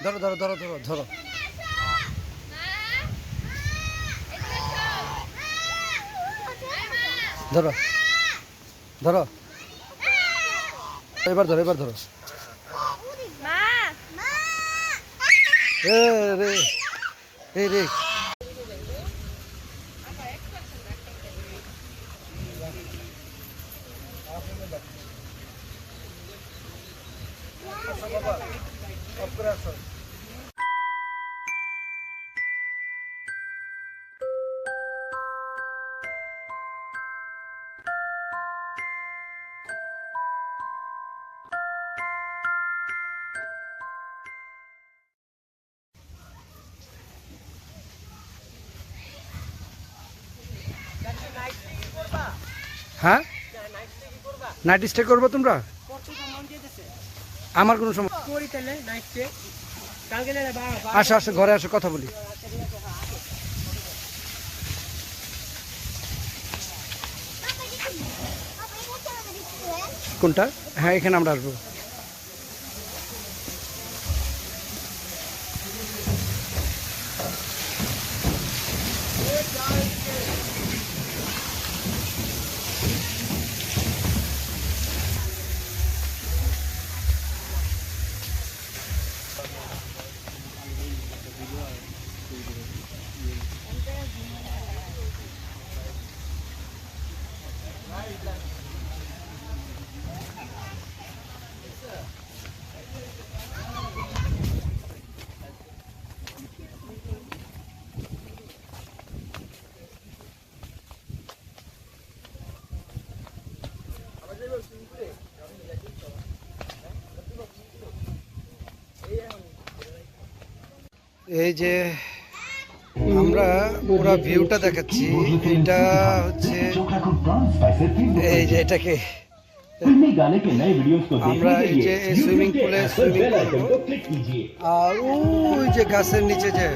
ধরো ধরো ধরো ধরো ধরো। ধরো ধরো, এবার ধরো, এবার ধরো। রে এই রে, হ্যাঁ নাইট স্টে করবো তোমরা? আমার কোনো সমস্যা। আসো আসো, ঘরে আসো, কথা বলি। কোনটা? হ্যাঁ এখানে আমরা আসবো। এই যে আমরা পুরো ভিউটা দেখাচ্ছি, এটা হচ্ছে এই যে এটাকে আমরা এই যে সুইমিং পুলে সুইমিং করবো। আর ওই যে গাছের নিচে যে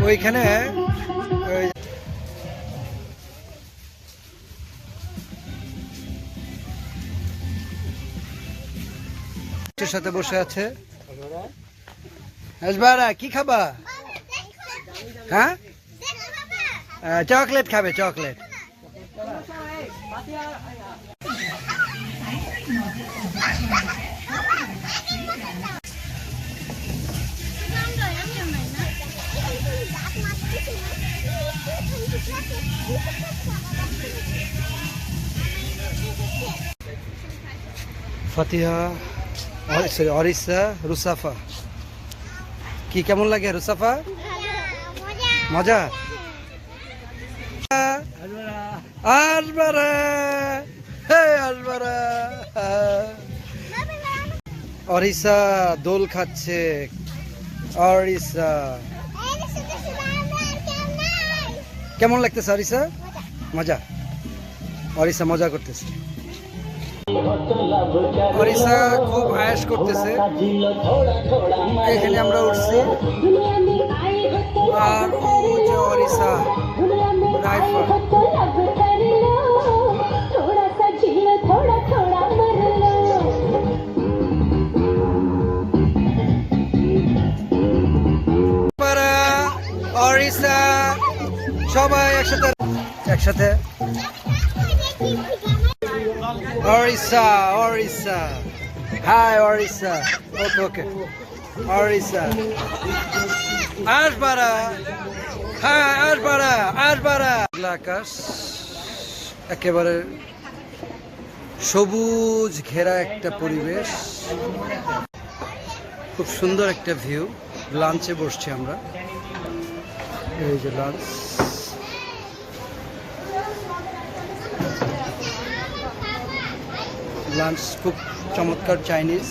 ওইখানে সাথে বসে আছে। আসবারা কি খাবা? হ্যাঁ চকলেট খাবে, চকলেট। ফাতিহা, সরি অরিসা, রুসাফা। কি কেমন লাগে রুসাফা? মজা। আসবারা, হে আসবারা। অরিসা দোল খাচ্ছে। অরিসা কেমন লাগতেছে? অরিসা মজা, অরিসা মজা করতেছে। অরিসা খুব আয়াস করতেছে। এখানে আমরা উঠছি আর ওই যে অরিসা রাইফা। অরিসা সবাই একসাথে একসাথে। অরিসা, অরিসা, হাই অরিসা। ওকে ওকে অরিসা। আসবারা, হ্যাঁ আসবারা, আসবারা। আকাশ একেবারে সবুজ ঘেরা একটা পরিবেশ, খুব সুন্দর একটা ভিউ। লাঞ্চে বসছি আমরা, এই যে লাঞ্চ। লাঞ্চ খুব চমৎকার চাইনিজ।